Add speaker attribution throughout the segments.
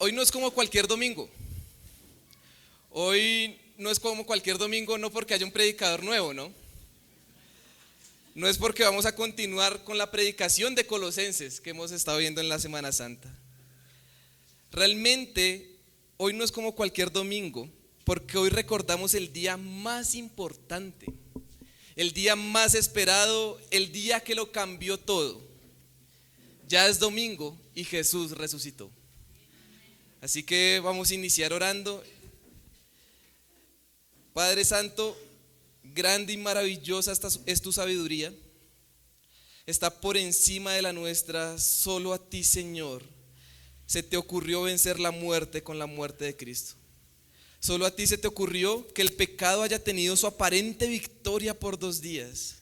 Speaker 1: Hoy no es como cualquier domingo. Hoy no es como cualquier domingo, no porque haya un predicador nuevo, ¿no? No es porque vamos a continuar con la predicación de Colosenses que hemos estado viendo en la Semana Santa. Realmente, hoy no es como cualquier domingo, porque hoy recordamos el día más importante, el día más esperado, el día que lo cambió todo. Ya es domingo y Jesús resucitó. Así que vamos a iniciar orando. Padre Santo, grande y maravillosa es tu sabiduría. Está por encima de la nuestra. Solo a ti, Señor, se te ocurrió vencer la muerte con la muerte de Cristo. Solo a ti se te ocurrió que el pecado haya tenido su aparente victoria por 2 días,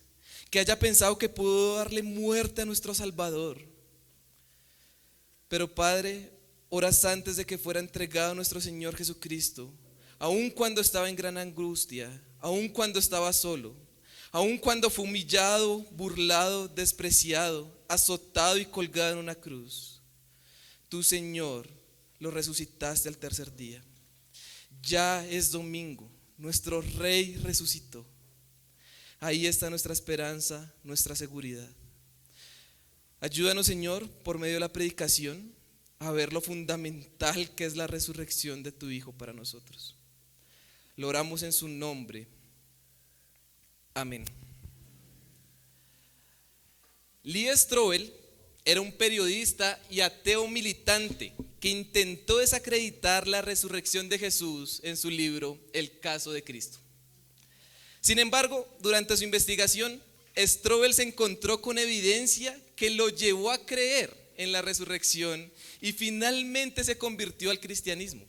Speaker 1: que haya pensado que pudo darle muerte a nuestro Salvador. Pero Padre, horas antes de que fuera entregado nuestro Señor Jesucristo, aun cuando estaba en gran angustia, aun cuando estaba solo, aun cuando fue humillado, burlado, despreciado, azotado y colgado en una cruz, tú, Señor, lo resucitaste al 3er día. Ya es domingo, nuestro Rey resucitó. Ahí está nuestra esperanza, nuestra seguridad. Ayúdanos, Señor, por medio de la predicación, a ver lo fundamental que es la resurrección de tu Hijo para nosotros. Lo oramos en su nombre. Amén. Lee Strobel era un periodista y ateo militante que intentó desacreditar la resurrección de Jesús en su libro El caso de Cristo. Sin embargo, durante su investigación, Strobel se encontró con evidencia que lo llevó a creer en la resurrección y finalmente se convirtió al cristianismo.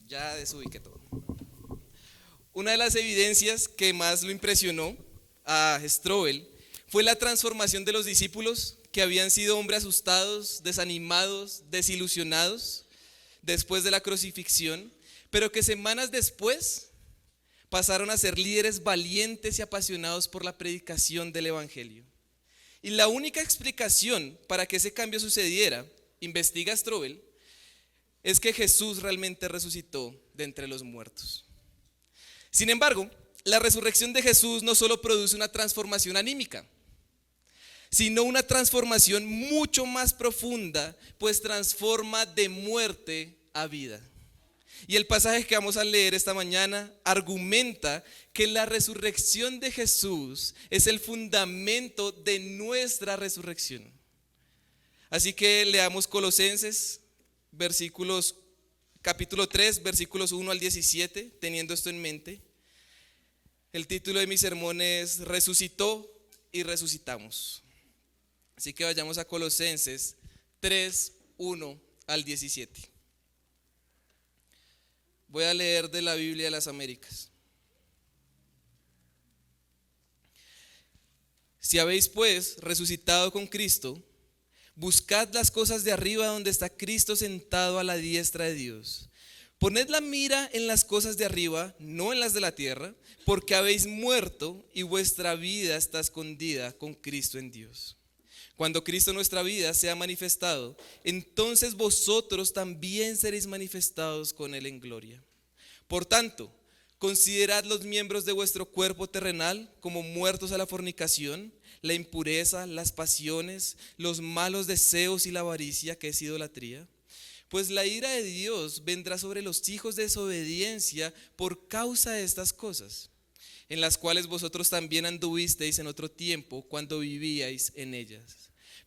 Speaker 1: Ya desubiqué todo. Una de las evidencias que más lo impresionó a Strobel fue la transformación de los discípulos, que habían sido hombres asustados, desanimados, desilusionados después de la crucifixión, pero que semanas después pasaron a ser líderes valientes y apasionados por la predicación del Evangelio. Y la única explicación para que ese cambio sucediera, investiga Strobel, es que Jesús realmente resucitó de entre los muertos. Sin embargo, la resurrección de Jesús no solo produce una transformación anímica, sino una transformación mucho más profunda, pues transforma de muerte a vida. Y el pasaje que vamos a leer esta mañana argumenta que la resurrección de Jesús es el fundamento de nuestra resurrección. Así que leamos Colosenses, capítulo 3, versículos 1 al 17, teniendo esto en mente. El título de mi sermón es Resucitó y resucitamos. Así que vayamos a Colosenses 3, 1 al 17. Voy a leer de la Biblia de las Américas. Si habéis pues resucitado con Cristo, buscad las cosas de arriba donde está Cristo sentado a la diestra de Dios. Poned la mira en las cosas de arriba, no en las de la tierra, porque habéis muerto y vuestra vida está escondida con Cristo en Dios. Cuando Cristo nuestra vida sea manifestado, entonces vosotros también seréis manifestados con Él en gloria. Por tanto, considerad los miembros de vuestro cuerpo terrenal como muertos a la fornicación, la impureza, las pasiones, los malos deseos y la avaricia, que es idolatría. Pues la ira de Dios vendrá sobre los hijos de desobediencia por causa de estas cosas, en las cuales vosotros también anduvisteis en otro tiempo cuando vivíais en ellas.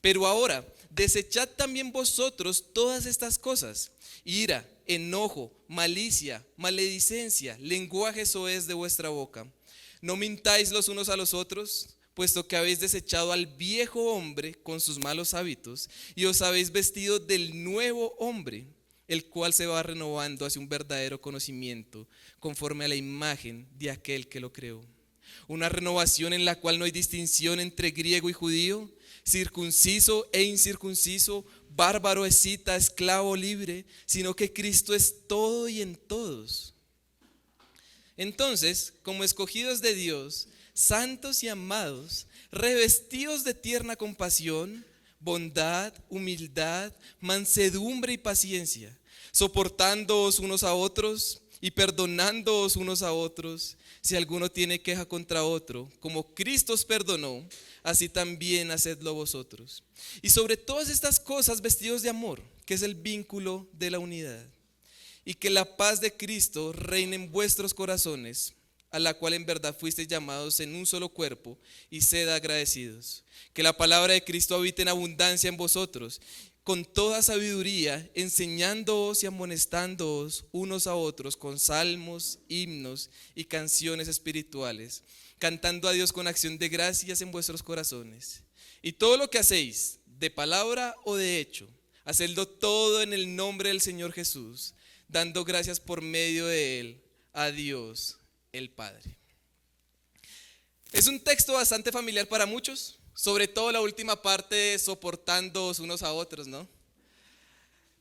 Speaker 1: Pero ahora, desechad también vosotros todas estas cosas: ira, enojo, malicia, maledicencia, lenguaje soez de vuestra boca. No mintáis los unos a los otros, puesto que habéis desechado al viejo hombre con sus malos hábitos y os habéis vestido del nuevo hombre, el cual se va renovando hacia un verdadero conocimiento, conforme a la imagen de aquel que lo creó. Una renovación en la cual no hay distinción entre griego y judío, circunciso e incircunciso, bárbaro, escita, esclavo, libre, sino que Cristo es todo y en todos. Entonces, como escogidos de Dios, santos y amados, revestidos de tierna compasión, bondad, humildad, mansedumbre y paciencia, soportándoos unos a otros y perdonándoos unos a otros, si alguno tiene queja contra otro, como Cristo os perdonó, así también hacedlo vosotros. Y sobre todas estas cosas vestidos de amor, que es el vínculo de la unidad. Y que la paz de Cristo reine en vuestros corazones, a la cual en verdad fuisteis llamados en un solo cuerpo, y sed agradecidos. Que la palabra de Cristo habite en abundancia en vosotros, con toda sabiduría, enseñándoos y amonestándoos unos a otros con salmos, himnos y canciones espirituales, cantando a Dios con acción de gracias en vuestros corazones. Y todo lo que hacéis, de palabra o de hecho, hacedlo todo en el nombre del Señor Jesús, dando gracias por medio de Él a Dios el Padre. Es un texto bastante familiar para muchos, sobre todo la última parte, soportándoos unos a otros, ¿no?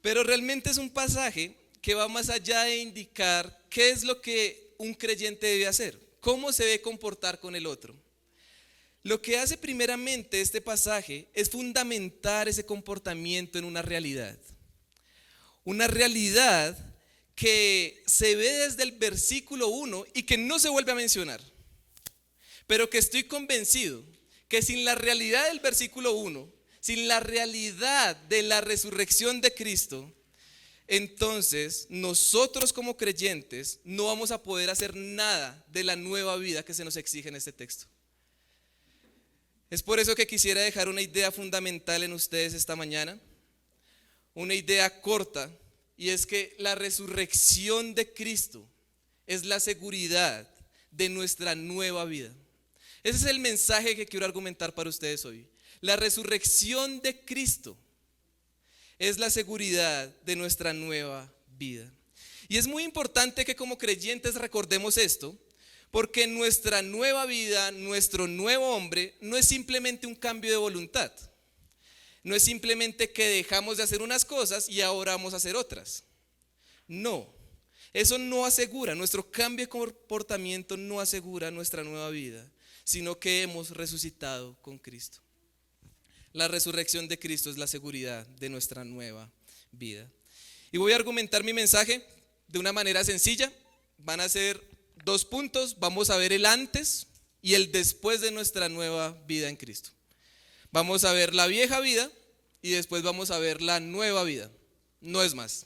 Speaker 1: Pero realmente es un pasaje que va más allá de indicar qué es lo que un creyente debe hacer, cómo se debe comportar con el otro. Lo que hace primeramente este pasaje es fundamentar ese comportamiento en una realidad que se ve desde el versículo 1 y que no se vuelve a mencionar, pero que estoy convencido que sin la realidad del versículo 1, sin la realidad de la resurrección de Cristo, entonces nosotros como creyentes no vamos a poder hacer nada de la nueva vida que se nos exige en este texto. Es por eso que quisiera dejar una idea fundamental en ustedes esta mañana, una idea corta, y es que la resurrección de Cristo es la seguridad de nuestra nueva vida. Ese es el mensaje que quiero argumentar para ustedes hoy. La resurrección de Cristo es la seguridad de nuestra nueva vida. Y es muy importante que como creyentes recordemos esto, porque nuestra nueva vida, nuestro nuevo hombre, no es simplemente un cambio de voluntad. No es simplemente que dejamos de hacer unas cosas y ahora vamos a hacer otras. No, eso no asegura, nuestro cambio de comportamiento no asegura nuestra nueva vida, sino que hemos resucitado con Cristo. La resurrección de Cristo es la seguridad de nuestra nueva vida. Y voy a argumentar mi mensaje de una manera sencilla. Van a ser 2 puntos, vamos a ver el antes y el después de nuestra nueva vida en Cristo. Vamos a ver la vieja vida y después vamos a ver la nueva vida, no es más.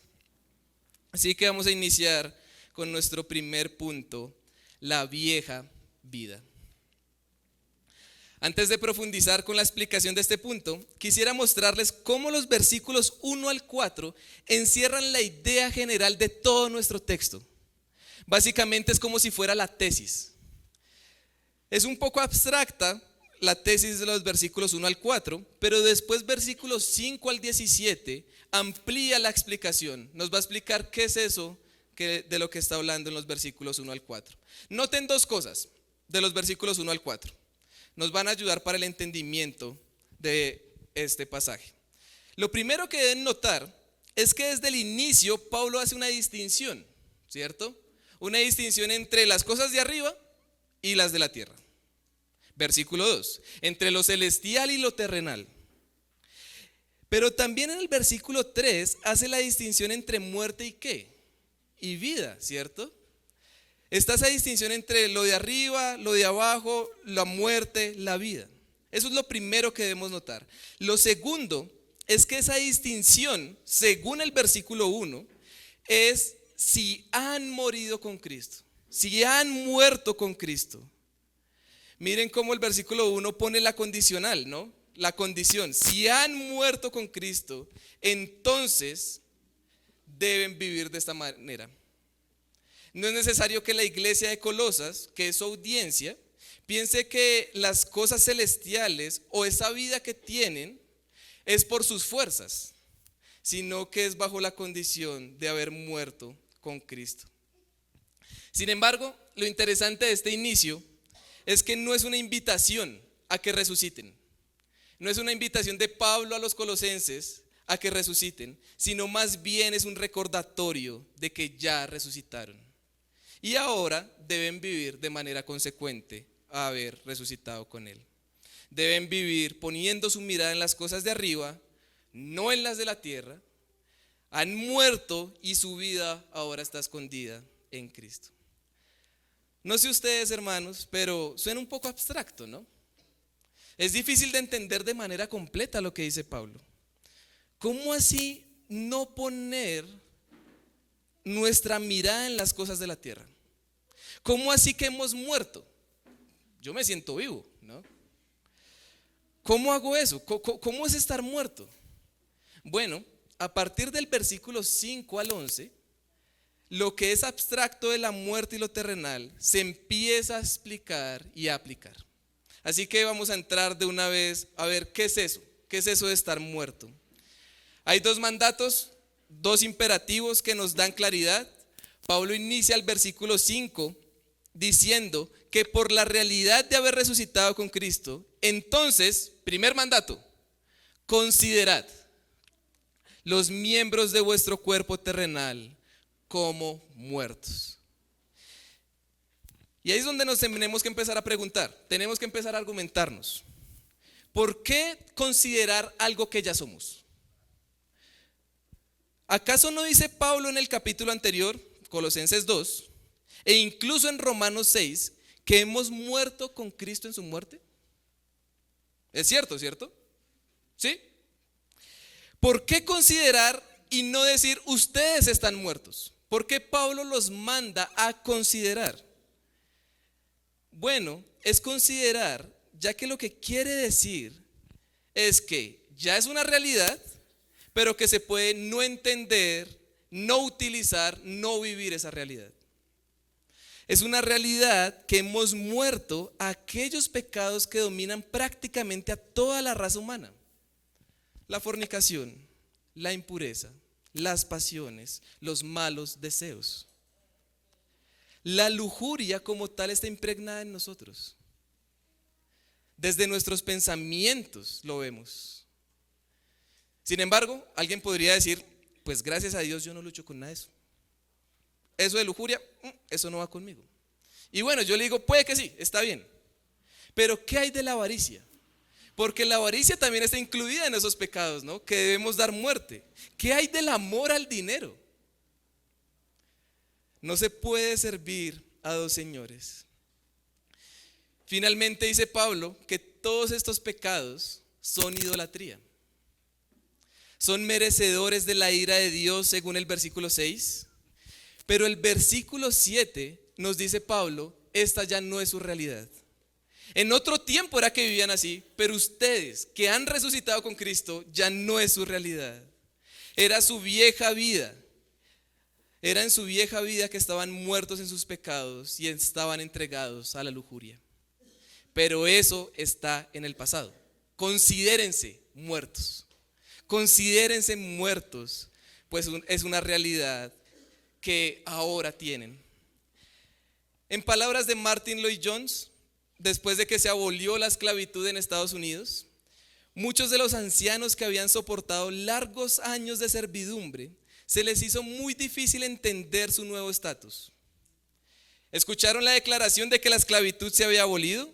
Speaker 1: Así que vamos a iniciar con nuestro primer punto, la vieja vida. Antes de profundizar con la explicación de este punto, quisiera mostrarles cómo los versículos 1 al 4 encierran la idea general de todo nuestro texto. Básicamente es como si fuera la tesis. Es un poco abstracta la tesis de los versículos 1 al 4, pero después versículos 5 al 17 amplía la explicación. Nos va a explicar qué es eso de lo que está hablando en los versículos 1 al 4. Noten 2 cosas de los versículos 1 al 4. Nos van a ayudar para el entendimiento de este pasaje. Lo primero que deben notar es que desde el inicio Pablo hace una distinción, ¿cierto? Una distinción entre las cosas de arriba y las de la tierra. Versículo 2, entre lo celestial y lo terrenal. Pero también en el versículo 3 hace la distinción entre muerte y ¿qué? Y vida, ¿cierto? Está esa distinción entre lo de arriba, lo de abajo, la muerte, la vida. Eso es lo primero que debemos notar. Lo segundo es que esa distinción, según el versículo 1, es si han morido con Cristo, si han muerto con Cristo. Miren cómo el versículo 1 pone la condicional, ¿no? La condición, si han muerto con Cristo, entonces deben vivir de esta manera. No es necesario que la iglesia de Colosas, que es su audiencia, piense que las cosas celestiales o esa vida que tienen es por sus fuerzas, sino que es bajo la condición de haber muerto con Cristo. Sin embargo, lo interesante de este inicio es que no es una invitación a que resuciten. No es una invitación de Pablo a los colosenses a que resuciten, sino más bien es un recordatorio de que ya resucitaron. Y ahora deben vivir de manera consecuente a haber resucitado con Él. Deben vivir poniendo su mirada en las cosas de arriba, no en las de la tierra. Han muerto y su vida ahora está escondida en Cristo. No sé ustedes, hermanos, pero suena un poco abstracto, ¿no? Es difícil de entender de manera completa lo que dice Pablo. ¿Cómo así no poner nuestra mirada en las cosas de la tierra? ¿Cómo así que hemos muerto? Yo me siento vivo, ¿no? ¿Cómo hago eso? ¿Cómo es estar muerto? Bueno, a partir del versículo 5 al 11, lo que es abstracto de la muerte y lo terrenal se empieza a explicar y a aplicar. Así que vamos a entrar de una vez a ver qué es eso. ¿Qué es eso de estar muerto? Hay dos mandatos, dos imperativos que nos dan claridad. Pablo inicia el versículo 5 diciendo que por la realidad de haber resucitado con Cristo, entonces, primer mandato, considerad los miembros de vuestro cuerpo terrenal como muertos. Y ahí es donde nos tenemos que empezar a preguntar, tenemos que empezar a argumentarnos. ¿Por qué considerar algo que ya somos? ¿Acaso no dice Pablo en el capítulo anterior, Colosenses 2, e incluso en Romanos 6, que hemos muerto con Cristo en su muerte? ¿Es cierto, cierto? ¿Sí? ¿Por qué considerar y no decir ustedes están muertos? ¿Por qué Pablo los manda a considerar? Bueno, es considerar, ya que lo que quiere decir es que ya es una realidad, pero que se puede no entender, no utilizar, no vivir esa realidad. Es una realidad que hemos muerto a aquellos pecados que dominan prácticamente a toda la raza humana. La fornicación, la impureza, las pasiones, los malos deseos. La lujuria como tal está impregnada en nosotros. Desde nuestros pensamientos lo vemos. Sin embargo, alguien podría decir, pues gracias a Dios yo no lucho con nada de eso. Eso de lujuria, eso no va conmigo. Y bueno, yo le digo, puede que sí, está bien. Pero ¿qué hay de la avaricia? Porque la avaricia también está incluida en esos pecados, ¿no? Que debemos dar muerte. ¿Qué hay del amor al dinero? No se puede servir a dos señores. Finalmente dice Pablo que todos estos pecados son idolatría. Son merecedores de la ira de Dios según el versículo 6. Pero el versículo 7 nos dice Pablo, esta ya no es su realidad. En otro tiempo era que vivían así, pero ustedes que han resucitado con Cristo ya no es su realidad. Era su vieja vida. Era en su vieja vida que estaban muertos en sus pecados y estaban entregados a la lujuria. Pero eso está en el pasado. Considérense muertos. Considérense muertos, pues es una realidad que ahora tienen. En palabras de Martin Lloyd-Jones, después de que se abolió la esclavitud en Estados Unidos, muchos de los ancianos que habían soportado largos años de servidumbre, se les hizo muy difícil entender su nuevo estatus. Escucharon la declaración de que la esclavitud se había abolido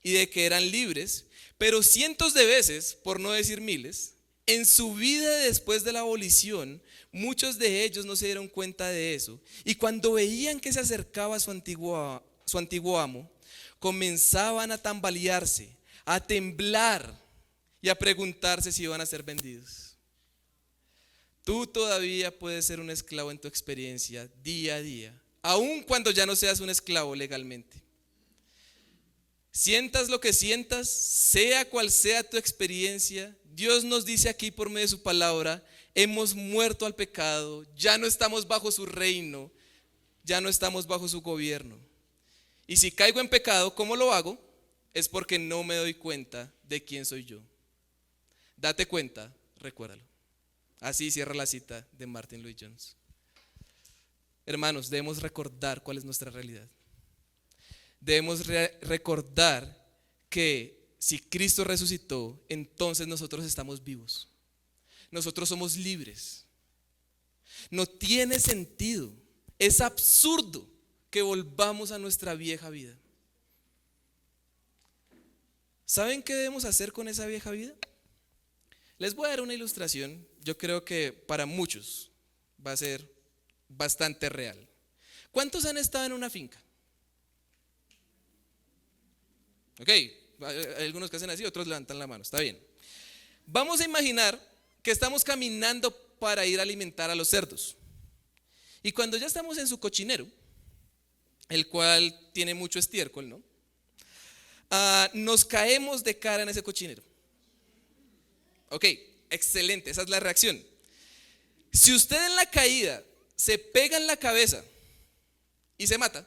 Speaker 1: y de que eran libres, pero cientos de veces, por no decir miles, en su vida después de la abolición, muchos de ellos no se dieron cuenta de eso. Y cuando veían que se acercaba su antiguo amo, comenzaban a tambalearse, a temblar y a preguntarse si iban a ser vendidos. Tú todavía puedes ser un esclavo en tu experiencia día a día, aun cuando ya no seas un esclavo legalmente. Sientas lo que sientas, sea cual sea tu experiencia, Dios nos dice aquí por medio de su palabra, hemos muerto al pecado, ya no estamos bajo su reino, ya no estamos bajo su gobierno. Y si caigo en pecado, ¿cómo lo hago? Es porque no me doy cuenta de quién soy yo. Date cuenta, recuérdalo. Así cierra la cita de Martin Lloyd-Jones. Hermanos, debemos recordar cuál es nuestra realidad. Debemos recordar que si Cristo resucitó, entonces nosotros estamos vivos. Nosotros somos libres. No tiene sentido. Es absurdo que volvamos a nuestra vieja vida. ¿Saben qué debemos hacer con esa vieja vida? Les voy a dar una ilustración, yo creo que para muchos va a ser bastante real. ¿Cuántos han estado en una finca? Ok, hay algunos que hacen así, otros levantan la mano, está bien. Vamos a imaginar que estamos caminando para ir a alimentar a los cerdos. Y cuando ya estamos en su cochinero, el cual tiene mucho estiércol, ¿no? Nos caemos de cara en ese cochinero. Ok, excelente, esa es la reacción. Si usted en la caída se pega en la cabeza y se mata,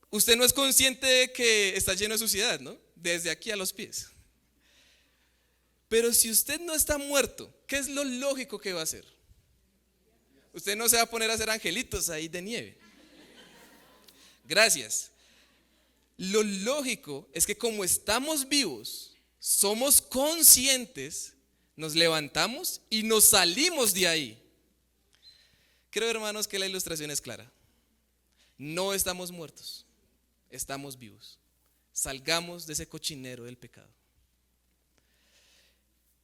Speaker 1: usted no es consciente de que está lleno de suciedad, ¿no? Desde aquí a los pies. Pero si usted no está muerto, ¿qué es lo lógico que va a hacer? Usted no se va a poner a hacer angelitos ahí de nieve. Gracias. Lo lógico es que como estamos vivos, somos conscientes, nos levantamos y nos salimos de ahí. Creo, hermanos, que la ilustración es clara. No estamos muertos, estamos vivos. Salgamos de ese cochinero del pecado.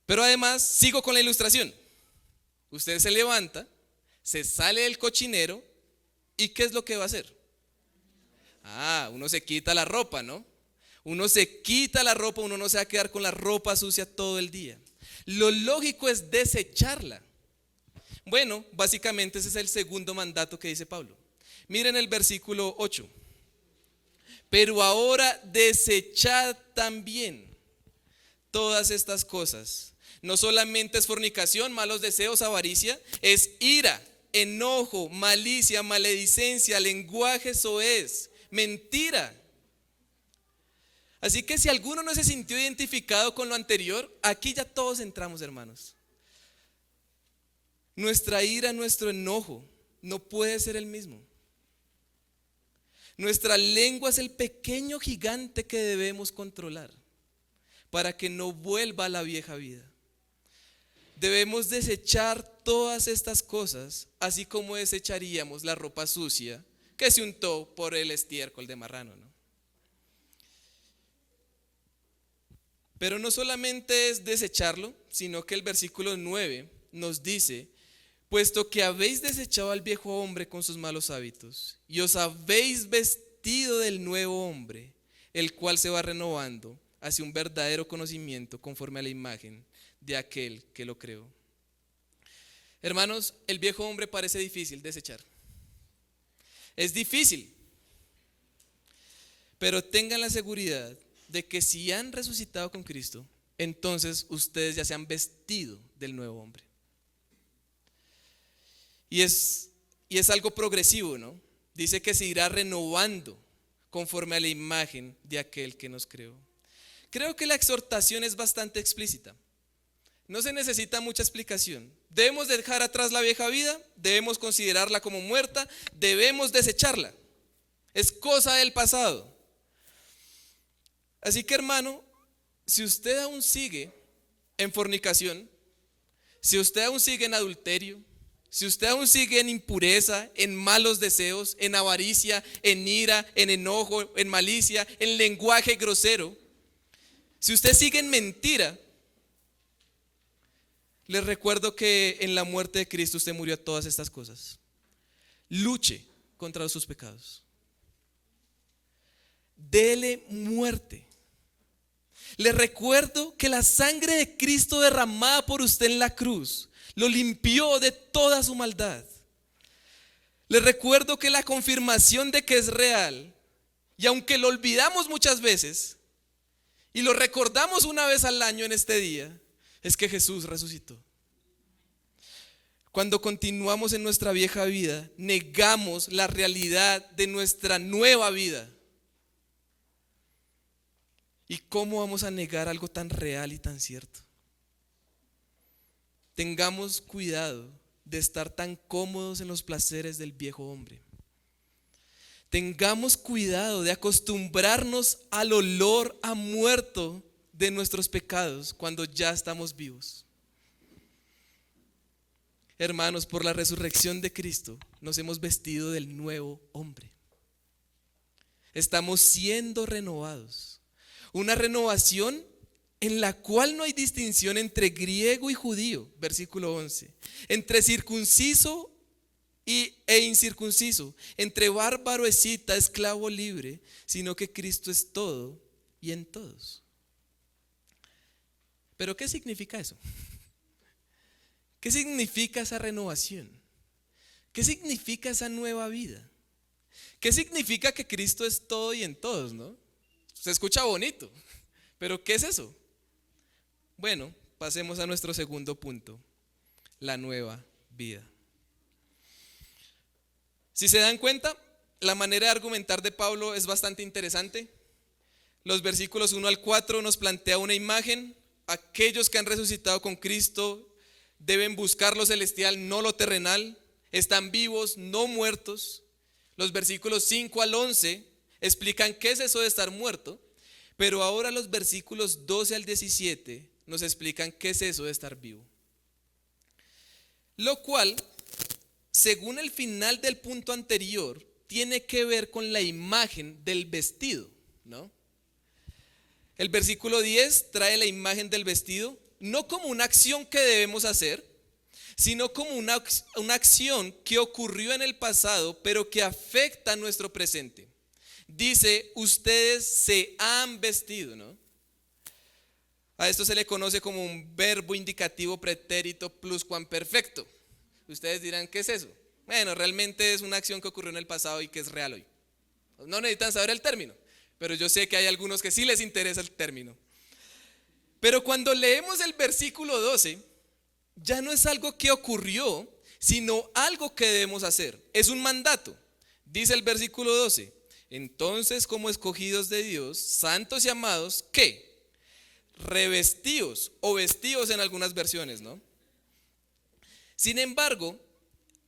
Speaker 1: Pero además, sigo con la ilustración. Usted se levanta, se sale del cochinero y ¿qué es lo que va a hacer? Uno se quita la ropa, ¿no? Uno se quita la ropa, uno no se va a quedar con la ropa sucia todo el día. Lo lógico es desecharla. Bueno, básicamente ese es el segundo mandato que dice Pablo. Miren el versículo 8. Pero ahora desechad también todas estas cosas. No solamente es fornicación, malos deseos, avaricia, es ira, enojo, malicia, maledicencia, lenguaje soez, mentira. Así que si alguno no se sintió identificado con lo anterior, aquí ya todos entramos, hermanos. Nuestra ira, nuestro enojo no puede ser el mismo. Nuestra lengua es el pequeño gigante que debemos controlar para que no vuelva a la vieja vida. Debemos desechar todas estas cosas, así como desecharíamos la ropa sucia que se untó por el estiércol de marrano, ¿no? Pero no solamente es desecharlo, sino que el versículo 9 nos dice: puesto que habéis desechado al viejo hombre con sus malos hábitos y os habéis vestido del nuevo hombre, el cual se va renovando hacia un verdadero conocimiento conforme a la imagen de aquel que lo creó. Hermanos, el viejo hombre parece difícil desechar. Es difícil, pero tengan la seguridad de que si han resucitado con Cristo, entonces ustedes ya se han vestido del nuevo hombre. Y es algo progresivo, ¿no? Dice que se irá renovando conforme a la imagen de aquel que nos creó. Creo que la exhortación es bastante explícita. No se necesita mucha explicación. Debemos dejar atrás la vieja vida, debemos considerarla como muerta, debemos desecharla. Es cosa del pasado. Así que, hermano, si usted aún sigue en fornicación, si usted aún sigue en adulterio, si usted aún sigue en impureza, en malos deseos, en avaricia, en ira, en enojo, en malicia, en lenguaje grosero, si usted sigue en mentira, les recuerdo que en la muerte de Cristo usted murió a todas estas cosas. Luche contra sus pecados. Dele muerte. Les recuerdo que la sangre de Cristo derramada por usted en la cruz lo limpió de toda su maldad. Les recuerdo que la confirmación de que es real, y aunque lo olvidamos muchas veces y lo recordamos una vez al año en este día, es que Jesús resucitó. Cuando continuamos en nuestra vieja vida, negamos la realidad de nuestra nueva vida. ¿Y cómo vamos a negar algo tan real y tan cierto? Tengamos cuidado de estar tan cómodos en los placeres del viejo hombre. Tengamos cuidado de acostumbrarnos al olor a muerto de nuestros pecados cuando ya estamos vivos. Hermanos, por la resurrección de Cristo nos hemos vestido del nuevo hombre. Estamos siendo renovados. Una renovación en la cual no hay distinción entre griego y judío, versículo 11, entre circunciso e incircunciso, entre bárbaro, escita, esclavo, libre, sino que Cristo es todo y en todos. ¿Pero qué significa eso? ¿Qué significa esa renovación? ¿Qué significa esa nueva vida? ¿Qué significa que Cristo es todo y en todos, no? Se escucha bonito, pero ¿qué es eso? Bueno, pasemos a nuestro segundo punto, la nueva vida. Si se dan cuenta, la manera de argumentar de Pablo es bastante interesante. Los versículos 1 al 4 nos plantea una imagen. Aquellos que han resucitado con Cristo deben buscar lo celestial, no lo terrenal. Están vivos, no muertos. Los versículos 5 al 11 explican qué es eso de estar muerto. Pero ahora los versículos 12 al 17 nos explican qué es eso de estar vivo. Lo cual, según el final del punto anterior, tiene que ver con la imagen del vestido, ¿no? El versículo 10 trae la imagen del vestido, no como una acción que debemos hacer, sino como una acción que ocurrió en el pasado, pero que afecta a nuestro presente. Dice, ustedes se han vestido, ¿no? A esto se le conoce como un verbo indicativo pretérito pluscuamperfecto. Ustedes dirán, ¿qué es eso? Bueno, realmente es una acción que ocurrió en el pasado y que es real hoy. No necesitan saber el término, pero yo sé que hay algunos que sí les interesa el término. Pero cuando leemos el versículo 12, ya no es algo que ocurrió, sino algo que debemos hacer. Es un mandato. Dice el versículo 12, entonces como escogidos de Dios, santos y amados, ¿qué? Revestidos o vestidos en algunas versiones, ¿no? Sin embargo,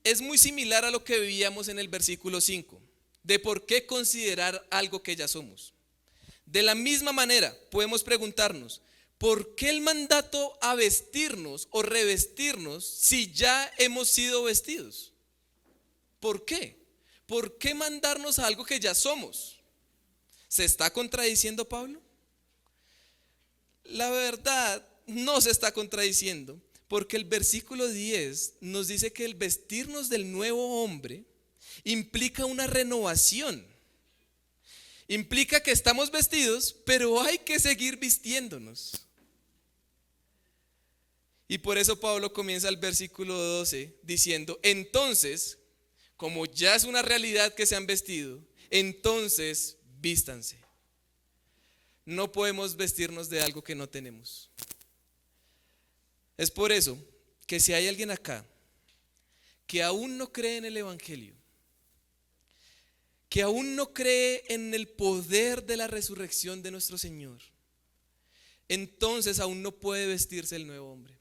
Speaker 1: es muy similar a lo que veíamos en el versículo 5, de por qué considerar algo que ya somos. De la misma manera, podemos preguntarnos, ¿por qué el mandato a vestirnos o revestirnos si ya hemos sido vestidos? ¿Por qué? ¿Por qué mandarnos a algo que ya somos? ¿Se está contradiciendo Pablo? La verdad, no se está contradiciendo, porque el versículo 10 nos dice que el vestirnos del nuevo hombre implica una renovación. Implica que estamos vestidos, pero hay que seguir vistiéndonos. Y por eso Pablo comienza el versículo 12 diciendo, entonces, como ya es una realidad que se han vestido, entonces vístanse. No podemos vestirnos de algo que no tenemos. Es por eso que si hay alguien acá que aún no cree en el Evangelio, que aún no cree en el poder de la resurrección de nuestro Señor, entonces aún no puede vestirse el nuevo hombre.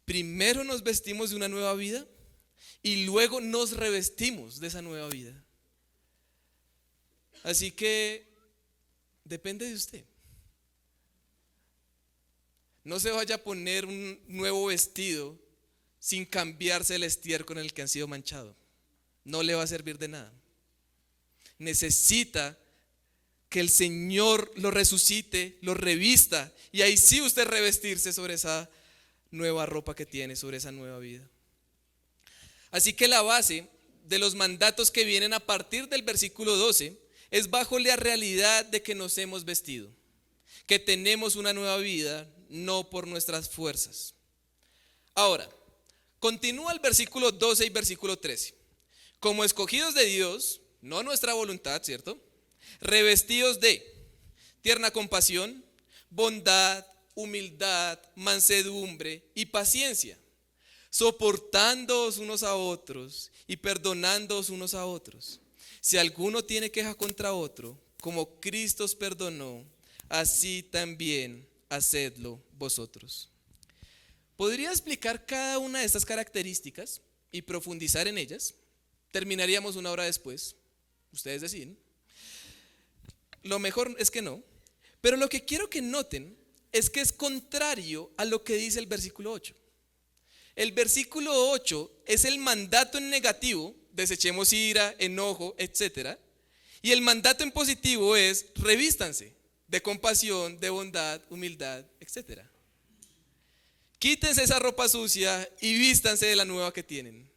Speaker 1: Primero nos vestimos de una nueva vida y luego nos revestimos de esa nueva vida. Así que depende de usted. No se vaya a poner un nuevo vestido sin cambiarse el estiércol en el que han sido manchados. No le va a servir de nada. Necesita que el Señor lo resucite, lo revista, y ahí sí usted revestirse sobre esa nueva ropa que tiene, sobre esa nueva vida. Así que la base de los mandatos que vienen a partir del versículo 12 es bajo la realidad de que nos hemos vestido, que tenemos una nueva vida, no por nuestras fuerzas. Ahora, continúa el versículo 12 y versículo 13. Como escogidos de Dios, no nuestra voluntad, ¿cierto? Revestidos de tierna compasión, bondad, humildad, mansedumbre y paciencia, soportándoos unos a otros y perdonándoos unos a otros. Si alguno tiene queja contra otro, como Cristo os perdonó, así también hacedlo vosotros. ¿Podría explicar cada una de estas características y profundizar en ellas? Terminaríamos una hora después. Ustedes deciden. Lo mejor es que no. Pero lo que quiero que noten es que es contrario a lo que dice el versículo 8. El versículo 8 es el mandato en negativo, desechemos ira, enojo, etc. Y el mandato en positivo es revístanse, de compasión, de bondad, humildad, etc. Quítense esa ropa sucia y vístanse de la nueva que tienen.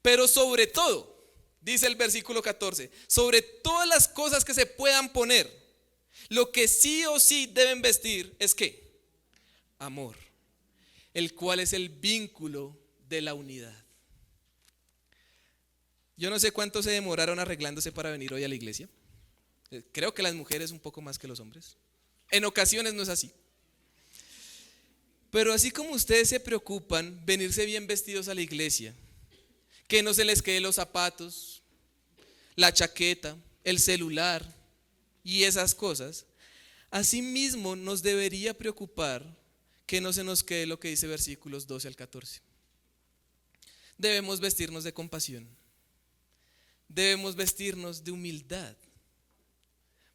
Speaker 1: Pero sobre todo, dice el versículo 14, sobre todas las cosas que se puedan poner, lo que sí o sí deben vestir es ¿qué? Amor, el cual es el vínculo de la unidad. Yo no sé cuánto se demoraron arreglándose para venir hoy a la iglesia. Creo que las mujeres un poco más que los hombres. En ocasiones no es así. Pero así como ustedes se preocupan venirse bien vestidos a la iglesia, que no se les queden los zapatos, la chaqueta, el celular y esas cosas, asimismo nos debería preocupar que no se nos quede lo que dice versículos 12 al 14. Debemos vestirnos de compasión, debemos vestirnos de humildad.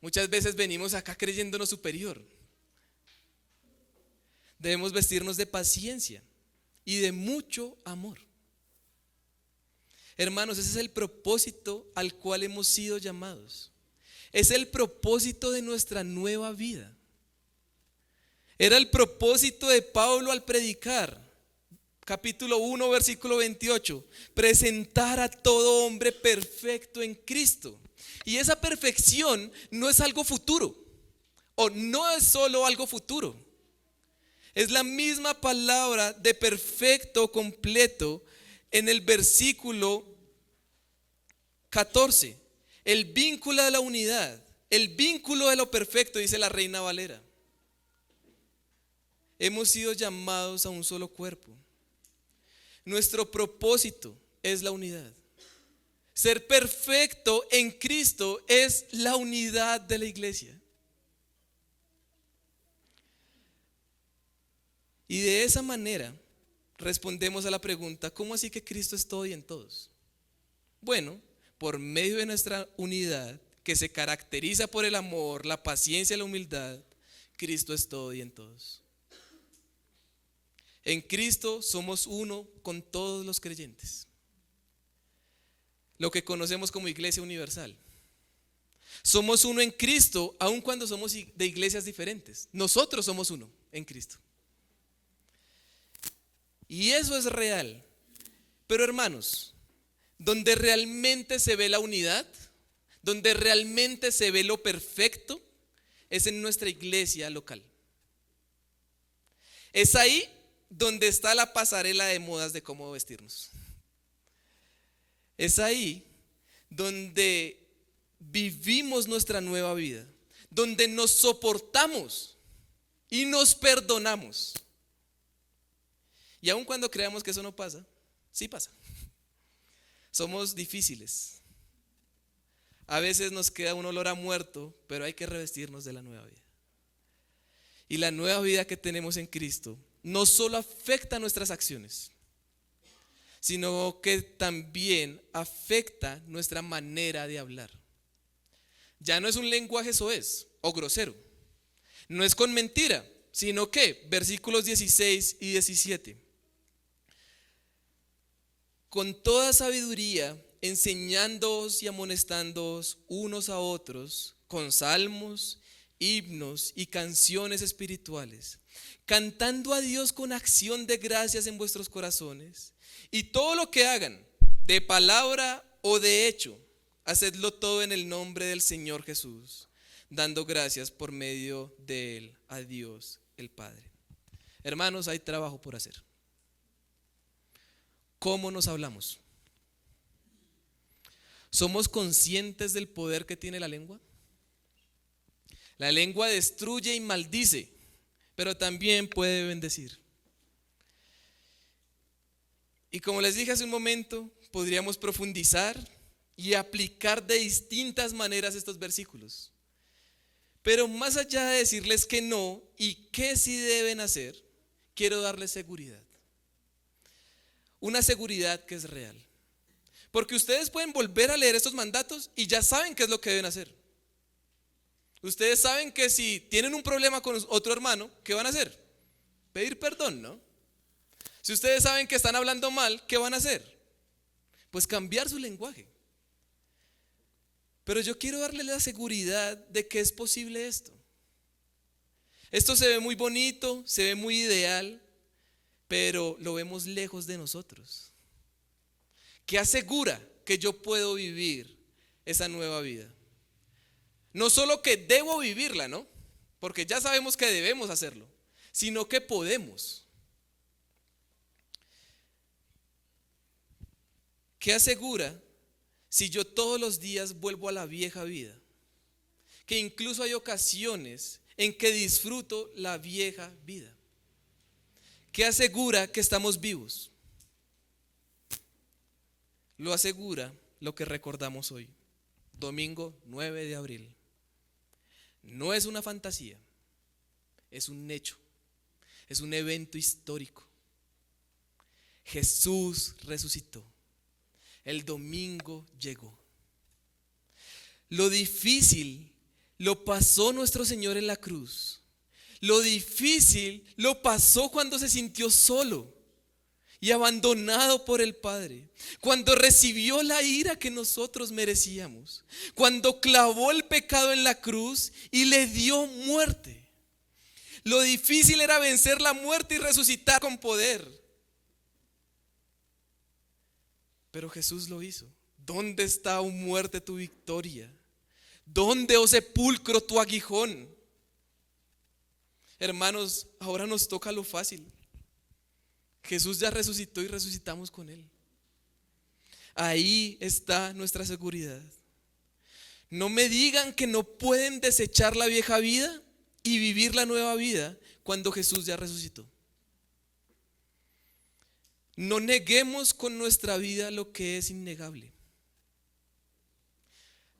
Speaker 1: Muchas veces venimos acá creyéndonos superior. Debemos vestirnos de paciencia y de mucho amor. Hermanos, ese es el propósito al cual hemos sido llamados. Es el propósito de nuestra nueva vida. Era el propósito de Pablo al predicar. Capítulo 1, versículo 28. Presentar a todo hombre perfecto en Cristo. Y esa perfección no es algo futuro. O no es solo algo futuro. Es la misma palabra de perfecto, completo, en el versículo 14. El vínculo de la unidad, el vínculo de lo perfecto, dice la Reina Valera. Hemos sido llamados a un solo cuerpo. Nuestro propósito es la unidad. Ser perfecto en Cristo es la unidad de la iglesia. Y de esa manera respondemos a la pregunta, ¿cómo así que Cristo es todo y en todos? Bueno, por medio de nuestra unidad, que se caracteriza por el amor, la paciencia y la humildad, Cristo es todo y en todos. En Cristo somos uno con todos los creyentes. Lo que conocemos como Iglesia Universal. Somos uno en Cristo, aun cuando somos de iglesias diferentes. Nosotros somos uno en Cristo. Y eso es real. Pero hermanos, donde realmente se ve la unidad, donde realmente se ve lo perfecto, es en nuestra iglesia local. Es ahí donde está la pasarela de modas de cómo vestirnos. Es ahí donde vivimos nuestra nueva vida, donde nos soportamos y nos perdonamos. Y aun cuando creamos que eso no pasa, sí pasa. Somos difíciles. A veces nos queda un olor a muerto, pero hay que revestirnos de la nueva vida. Y la nueva vida que tenemos en Cristo no solo afecta nuestras acciones, sino que también afecta nuestra manera de hablar. Ya no es un lenguaje soez o grosero, no es con mentira, sino que, versículos 16 y 17, con toda sabiduría, enseñándoos y amonestándoos unos a otros con salmos, himnos y canciones espirituales, cantando a Dios con acción de gracias en vuestros corazones, y todo lo que hagan, de palabra o de hecho, hacedlo todo en el nombre del Señor Jesús, dando gracias por medio de Él a Dios el Padre. Hermanos, hay trabajo por hacer. ¿Cómo nos hablamos? ¿Somos conscientes del poder que tiene la lengua? La lengua destruye y maldice, pero también puede bendecir. Y como les dije hace un momento, podríamos profundizar y aplicar de distintas maneras estos versículos. Pero más allá de decirles que no y qué sí deben hacer, quiero darles seguridad. Una seguridad que es real. Porque ustedes pueden volver a leer estos mandatos y ya saben qué es lo que deben hacer. Ustedes saben que si tienen un problema con otro hermano, ¿qué van a hacer? Pedir perdón, ¿no? Si ustedes saben que están hablando mal, ¿qué van a hacer? Pues cambiar su lenguaje. Pero yo quiero darles la seguridad de que es posible esto. Esto se ve muy bonito, se ve muy ideal, pero lo vemos lejos de nosotros. ¿Qué asegura que yo puedo vivir esa nueva vida? No solo que debo vivirla, ¿no? Porque ya sabemos que debemos hacerlo, sino que podemos. ¿Qué asegura si yo todos los días vuelvo a la vieja vida? Que incluso hay ocasiones en que disfruto la vieja vida. ¿Qué asegura que estamos vivos? Lo asegura lo que recordamos hoy, domingo 9 de abril. No es una fantasía, es un hecho, es un evento histórico. Jesús resucitó, el domingo llegó. Lo difícil lo pasó nuestro Señor en la cruz. Lo difícil lo pasó cuando se sintió solo y abandonado por el Padre, cuando recibió la ira que nosotros merecíamos, cuando clavó el pecado en la cruz y le dio muerte. Lo difícil era vencer la muerte y resucitar con poder. Pero Jesús lo hizo. ¿Dónde está, oh muerte, tu victoria? ¿Dónde, oh sepulcro, tu aguijón? Hermanos, ahora nos toca lo fácil. Jesús ya resucitó y resucitamos con Él. Ahí está nuestra seguridad. No me digan que no pueden desechar la vieja vida y vivir la nueva vida cuando Jesús ya resucitó. No neguemos con nuestra vida lo que es innegable.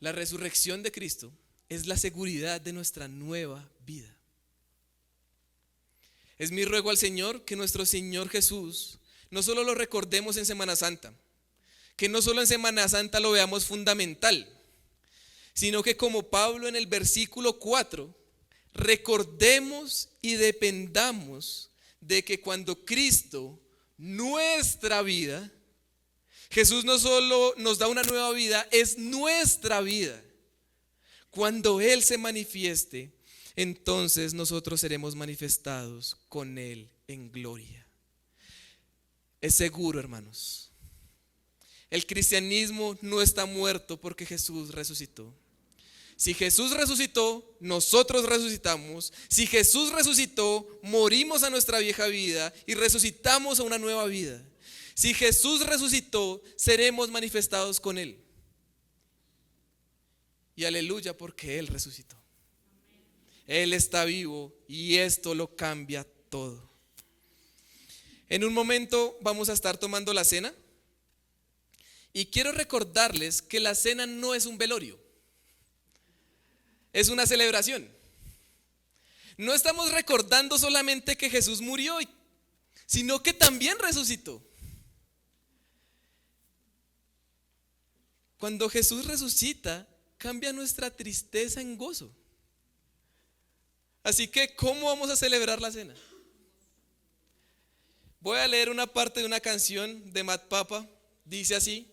Speaker 1: La resurrección de Cristo es la seguridad de nuestra nueva vida. Es mi ruego al Señor que nuestro Señor Jesús no solo lo recordemos en Semana Santa, que no solo en Semana Santa lo veamos fundamental, sino que como Pablo en el versículo 4, recordemos y dependamos de que cuando Cristo, nuestra vida, Jesús no solo nos da una nueva vida, es nuestra vida. Cuando Él se manifieste, entonces nosotros seremos manifestados con Él en gloria. Es seguro, hermanos. El cristianismo no está muerto porque Jesús resucitó. Si Jesús resucitó, nosotros resucitamos. Si Jesús resucitó, morimos a nuestra vieja vida y resucitamos a una nueva vida. Si Jesús resucitó, seremos manifestados con Él. Y aleluya, porque Él resucitó. Él está vivo y esto lo cambia todo. En un momento vamos a estar tomando la cena. Y quiero recordarles que la cena no es un velorio. Es una celebración. No estamos recordando solamente que Jesús murió, sino que también resucitó. Cuando Jesús resucita, cambia nuestra tristeza en gozo. Así que, ¿cómo vamos a celebrar la cena? Voy a leer una parte de una canción de Matt Papa. Dice así: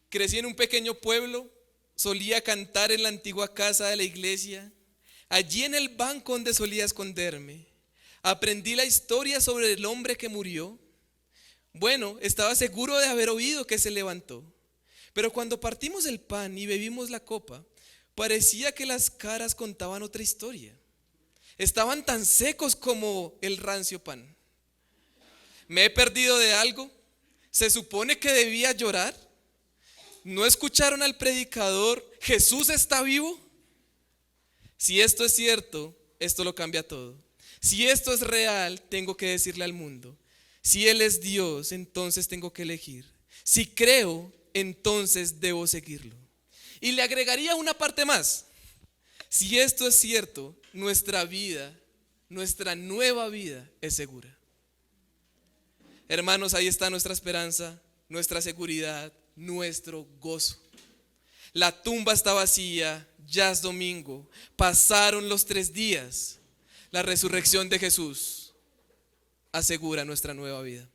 Speaker 1: crecí en un pequeño pueblo, solía cantar en la antigua casa de la iglesia. Allí en el banco donde solía esconderme, aprendí la historia sobre el hombre que murió. Bueno, estaba seguro de haber oído que se levantó. Pero cuando partimos el pan y bebimos la copa, parecía que las caras contaban otra historia. Estaban tan secos como el rancio pan. ¿Me he perdido de algo? ¿Se supone que debía llorar? ¿No escucharon al predicador? ¿Jesús está vivo? Si esto es cierto, esto lo cambia todo. Si esto es real, tengo que decirle al mundo. Si Él es Dios, entonces tengo que elegir. Si creo, entonces debo seguirlo. Y le agregaría una parte más. Si esto es cierto, nuestra vida, nuestra nueva vida es segura. Hermanos, ahí está nuestra esperanza, nuestra seguridad, nuestro gozo. La tumba está vacía, ya es domingo, pasaron los 3 días. La resurrección de Jesús asegura nuestra nueva vida.